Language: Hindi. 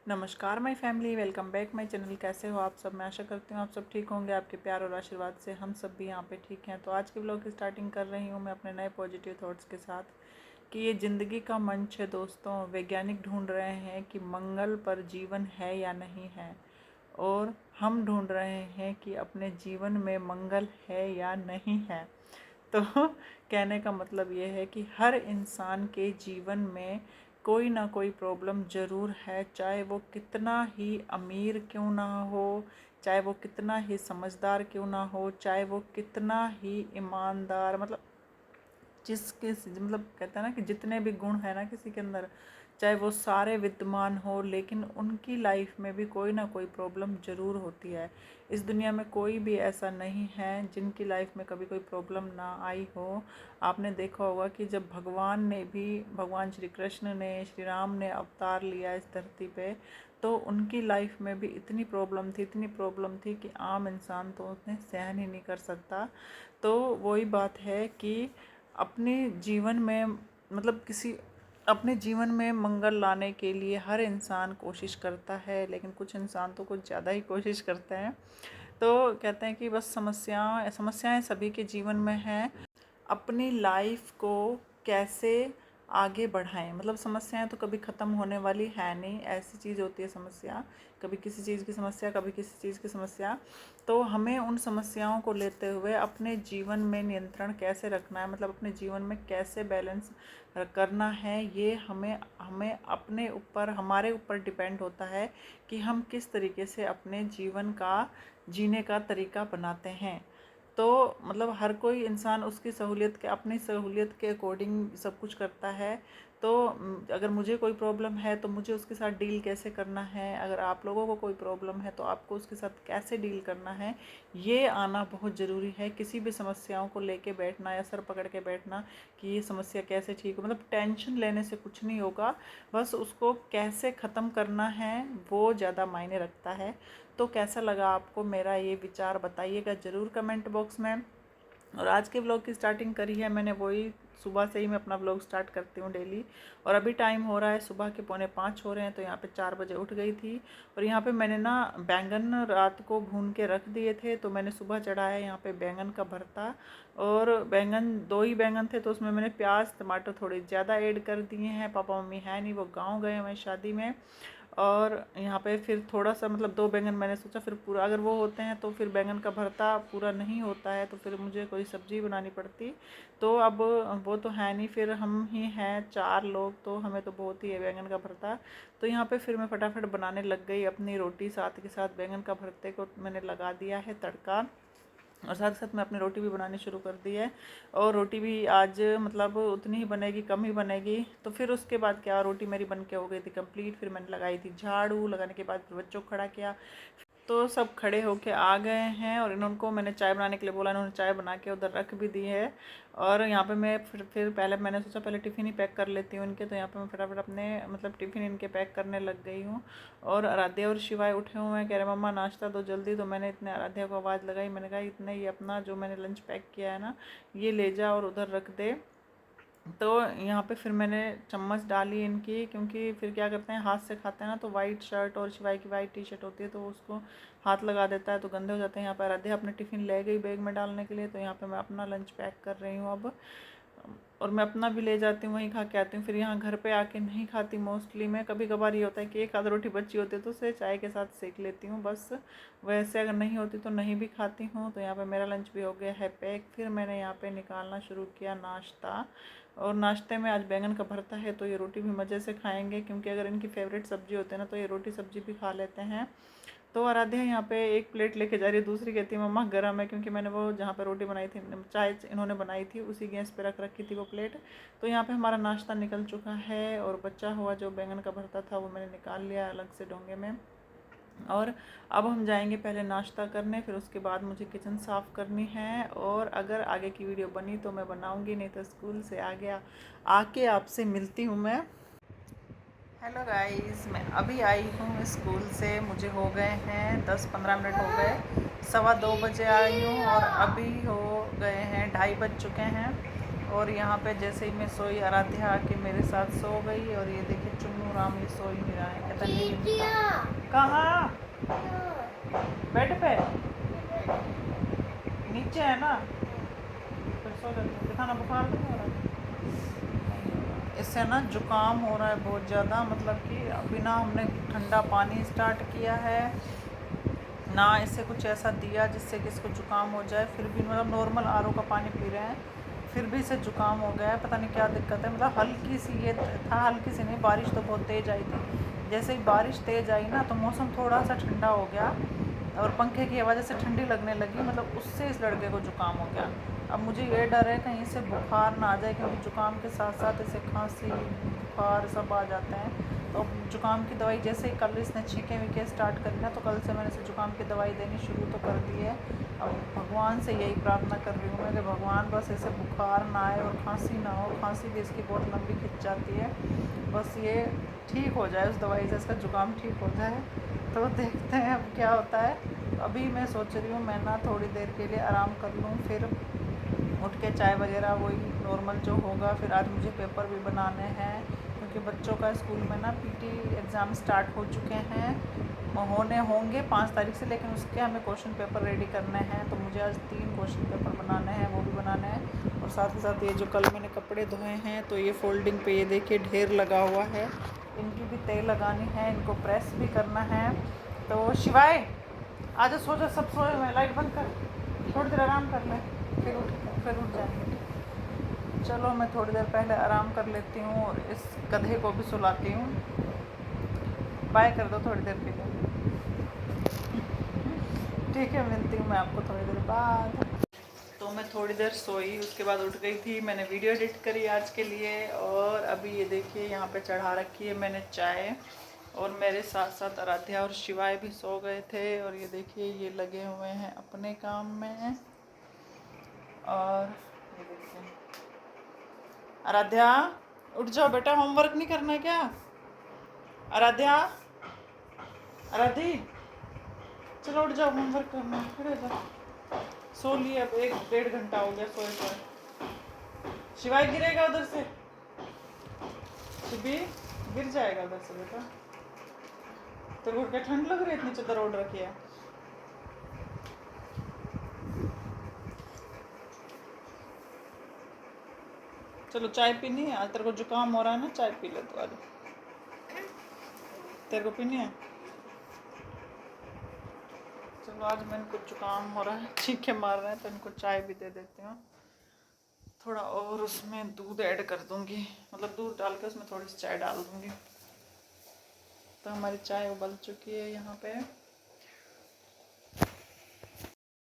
नमस्कार my family, welcome back my channel. कैसे हो आप सब? मैं आशा करती हूँ आप सब ठीक होंगे। आपके प्यार और आशीर्वाद से हम सब भी यहाँ पे ठीक हैं। तो आज के ब्लॉग की स्टार्टिंग कर रही हूँ मैं अपने नए पॉजिटिव थॉट्स के साथ कि ये ज़िंदगी का मंच है दोस्तों। वैज्ञानिक ढूंढ रहे हैं कि मंगल पर जीवन है या नहीं है, और हम ढूंढ रहे हैं कि अपने जीवन में मंगल है या नहीं है। तो कहने का मतलब ये है कि हर इंसान के जीवन में कोई ना कोई प्रॉब्लम ज़रूर है, चाहे वो कितना ही अमीर क्यों ना हो, चाहे वो कितना ही समझदार क्यों ना हो, चाहे वो कितना ही ईमानदार, मतलब जिसके मतलब कहते हैं ना कि जितने भी गुण है ना किसी के अंदर, चाहे वो सारे विद्यमान हो, लेकिन उनकी लाइफ में भी कोई ना कोई प्रॉब्लम ज़रूर होती है। इस दुनिया में कोई भी ऐसा नहीं है जिनकी लाइफ में कभी कोई प्रॉब्लम ना आई हो। आपने देखा होगा कि जब भगवान श्री कृष्ण ने, श्री राम ने अवतार लिया इस धरती पे, तो उनकी लाइफ में भी इतनी प्रॉब्लम थी कि आम इंसान तो उन्हें सहन ही नहीं कर सकता। तो वही बात है कि अपने जीवन में मतलब किसी अपने जीवन में मंगल लाने के लिए हर इंसान कोशिश करता है, लेकिन कुछ इंसान तो कुछ ज़्यादा ही कोशिश करते हैं। तो कहते हैं कि बस समस्याएं सभी के जीवन में हैं। अपनी लाइफ को कैसे आगे बढ़ाएं, मतलब समस्याएं तो कभी ख़त्म होने वाली है नहीं, ऐसी चीज़ होती है समस्या। कभी किसी चीज़ की समस्या, कभी किसी चीज़ की समस्या। तो हमें उन समस्याओं को लेते हुए अपने जीवन में नियंत्रण कैसे रखना है, मतलब अपने जीवन में कैसे बैलेंस करना है, ये हमें हमें अपने ऊपर, हमारे ऊपर डिपेंड होता है कि हम किस तरीके से अपने जीवन का जीने का तरीका बनाते हैं। तो मतलब हर कोई इंसान उसकी सहूलियत के, अपनी सहूलियत के अकॉर्डिंग सब कुछ करता है। तो अगर मुझे कोई प्रॉब्लम है तो मुझे उसके साथ डील कैसे करना है, अगर आप लोगों को कोई प्रॉब्लम है तो आपको उसके साथ कैसे डील करना है, ये आना बहुत ज़रूरी है। किसी भी समस्याओं को लेके बैठना या सर पकड़ के बैठना कि ये समस्या कैसे ठीक हो, मतलब टेंशन लेने से कुछ नहीं होगा। बस उसको कैसे ख़त्म करना है वो ज़्यादा मायने रखता है। तो कैसा लगा आपको मेरा ये विचार, बताइएगा ज़रूर कमेंट बॉक्स में। और आज के ब्लॉग की स्टार्टिंग करी है मैंने, वही सुबह से ही मैं अपना ब्लॉग स्टार्ट करती हूँ डेली। और अभी टाइम हो रहा है सुबह के 4:45 हो रहे हैं, तो यहाँ पे 4 बजे उठ गई थी। और यहाँ पे मैंने ना बैंगन रात को भून के रख दिए थे, तो मैंने सुबह चढ़ाया यहाँ पे बैंगन का भरता। और बैंगन, 2 ही बैंगन थे, तो उसमें मैंने प्याज टमाटर थोड़े ज़्यादा ऐड कर दिए हैं। पापा मम्मी है नहीं, वो गाँव गए हुए शादी में। और यहाँ पे फिर थोड़ा सा, मतलब 2 बैंगन मैंने सोचा, फिर पूरा अगर वो होते हैं तो फिर बैंगन का भरता पूरा नहीं होता है, तो फिर मुझे कोई सब्ज़ी बनानी पड़ती। तो अब वो तो है नहीं, फिर हम ही हैं 4 लोग, तो हमें तो बहुत ही है बैंगन का भरता। तो यहाँ पे फिर मैं फटाफट बनाने लग गई अपनी रोटी, साथ के साथ बैंगन का भरते को मैंने लगा दिया है तड़का। और साथ साथ मैं अपनी रोटी भी बनानी शुरू कर दी है। और रोटी भी आज मतलब उतनी ही बनेगी, कम ही बनेगी। तो फिर उसके बाद क्या, रोटी मेरी बन के हो गई थी कंप्लीट। फिर मैंने लगाई थी झाड़ू, लगाने के बाद फिर बच्चों को खड़ा किया। तो सब खड़े होके आ गए हैं, और इनको मैंने चाय बनाने के लिए बोला, इन्होंने चाय बना के उधर रख भी दी है। और यहाँ पे मैं फिर पहले मैंने सोचा पहले टिफ़िन ही पैक कर लेती हूँ इनके, तो यहाँ पे मैं फटाफट अपने मतलब टिफ़िन इनके पैक करने लग गई हूँ। और आराध्या और शिवाय उठे हुए हैं, कह रहे मम्मा नाश्ता दो जल्दी। तो मैंने इतने आराध्या को आवाज़ लगाई, मैंने कहा इतने ही अपना जो मैंने लंच पैक किया है ना, ये ले जा और उधर रख दे। तो यहाँ पे फिर मैंने चम्मच डाली इनकी, क्योंकि फिर क्या करते हैं हाथ से खाते हैं ना, तो वाइट शर्ट और शिवाय की वाइट टी शर्ट होती है, तो उसको हाथ लगा देता है तो गंदे हो जाते हैं। यहाँ पर आराध्या अपने टिफ़िन ले गई बैग में डालने के लिए, तो यहाँ पे मैं अपना लंच पैक कर रही हूँ अब। और मैं अपना भी ले जाती हूँ, वहीं खा के आती हूँ। फिर यहाँ घर पे आके नहीं खाती मोस्टली मैं, कभी कभार ये होता है कि एक आध रोटी बची होती है तो उसे चाय के साथ सेक लेती हूँ बस। वैसे अगर नहीं होती तो नहीं भी खाती हूँ। तो यहाँ पे मेरा लंच भी हो गया है पैक। फिर मैंने यहाँ पे निकालना शुरू किया नाश्ता। और नाश्ते में आज बैंगन का भरता है, तो ये रोटी भी मज़े से खाएंगे, क्योंकि अगर इनकी फेवरेट सब्ज़ी होती है ना तो ये रोटी सब्ज़ी भी खा लेते हैं। तो आराध्या यहाँ पे एक प्लेट लेके जा रही है, दूसरी कहती है मम्मा गरम है, क्योंकि मैंने वो जहाँ पे रोटी बनाई थी, चाय इन्होंने बनाई थी, उसी गैस पे रख रखी थी वो प्लेट। तो यहाँ पे हमारा नाश्ता निकल चुका है, और बचा हुआ जो बैंगन का भरता था वो मैंने निकाल लिया अलग से डोंगे में। और अब हम जाएंगे पहले नाश्ता करने, फिर उसके बाद मुझे किचन साफ़ करनी है। और अगर आगे की वीडियो बनी तो मैं बनाऊँगी, नहीं तो स्कूल से आके आपसे मिलती हूँ मैं। हेलो गाइस, मैं अभी आई हूँ स्कूल से, मुझे हो गए हैं 10-15 मिनट हो गए, 2:15 बजे आई हूँ और अभी हो गए हैं 2:30 बज चुके हैं। और यहाँ पे जैसे ही मैं सोई आराध्या आके मेरे साथ सो गई। और ये देखिए चुन्नू राम ये सो ही नहीं रहा है, कहता नहीं। कहाँ? बेड पे नीचे है ना, फिर सो जाते हैं। दिखाना बुखार तो नहीं हो रहा? इससे ना जुकाम हो रहा है बहुत ज़्यादा, मतलब कि बिना हमने ठंडा पानी स्टार्ट किया है ना इससे कुछ ऐसा दिया जिससे कि इसको जुकाम हो जाए, फिर भी मतलब नॉर्मल आरओ का पानी पी रहे हैं फिर भी इसे जुकाम हो गया है। पता नहीं क्या दिक्कत है, मतलब हल्की सी ये था, हल्की सी नहीं, बारिश तो बहुत तेज़ आई थी। जैसे ही बारिश तेज़ आई ना तो मौसम थोड़ा सा ठंडा हो गया और पंखे की वजह से ठंडी लगने लगी, मतलब उससे इस लड़के को जुकाम हो गया। अब मुझे ये डर है कहीं से बुखार ना आ जाए, क्योंकि जुकाम के साथ साथ इसे खांसी बुखार सब आ जाते हैं। तो जुकाम की दवाई जैसे ही कल इसने छींके वीके स्टार्ट करी ना, तो कल से मैंने इसे जुकाम की दवाई देनी शुरू तो कर दी है। अब भगवान से यही प्रार्थना कर रही हूँ मैं कि भगवान बस इसे बुखार ना आए और खांसी ना हो। खांसी भी इसकी बहुत लंबी खिंच जाती है, बस ये ठीक हो जाए उस दवाई से, इसका जुकाम ठीक हो जाए। तो देखते हैं अब क्या होता है। अभी मैं सोच रही हूँ मैं ना थोड़ी देर के लिए आराम कर लूँ, फिर उठ के चाय वगैरह वही नॉर्मल जो होगा। फिर आज मुझे पेपर भी बनाने हैं, क्योंकि बच्चों का स्कूल में ना पीटी एग्ज़ाम स्टार्ट हो चुके हैं, होने होंगे 5 तारीख से, लेकिन उसके हमें क्वेश्चन पेपर रेडी करने हैं। तो मुझे आज 3 क्वेश्चन पेपर बनाने हैं, वो भी बनाने हैं। और साथ ही साथ ये जो कल मैंने कपड़े धोए हैं, तो ये फोल्डिंग पे ये देखिए ढेर लगा हुआ है, इनकी भी तय लगानी है, इनको प्रेस भी करना है। तो शिवाय आज सो जा, सब सोए हुए हैं, लाइट बंद कर, थोड़ी देर आराम कर ले, फिर उठ जाएंगे। चलो मैं थोड़ी देर पहले आराम कर लेती हूँ और इस गधे को भी सुलाती हूँ। बाय कर दो थोड़ी देर के लिए। ठीक है, मिलती हूँ मैं आपको थोड़ी देर बाद। तो मैं थोड़ी देर सोई, उसके बाद उठ गई थी, मैंने वीडियो एडिट करी आज के लिए। और अभी ये देखिए यहाँ पे चढ़ा रखी है मैंने चाय, और मेरे साथ साथ आराध्या और शिवाय भी सो गए थे। और ये देखिए ये लगे हुए हैं अपने काम में। और ये देखिए आराध्या उठ जाओ बेटा, होमवर्क नहीं करना है क्या? आराध्या, आराधी चलो उठ जाओ, होमवर्क करना है, खड़े हो जाओ। सो लिए, अब 1-1.5 घंटा हो गया सोए सोए। शिवाय गिरेगा उधर से, शिवी गिर जाएगा उधर से बेटा। तेरे को क्या ठंड लग रही है, इतनी चादर ओढ़ रखी है? चलो चाय पीनी है, आज तेरे को जुकाम हो रहा है ना, चाय पी ले तू आज। तेरे को पीनी है? चलो आज मैं इनको जुकाम हो रहा है, चीखे मार रहे हैं, तो इनको चाय भी दे देती हूँ। थोड़ा और उसमें दूध ऐड कर दूंगी, मतलब दूध डाल के उसमें थोड़ी सी चाय डाल दूंगी। तो हमारी चाय उबल चुकी है यहाँ पे।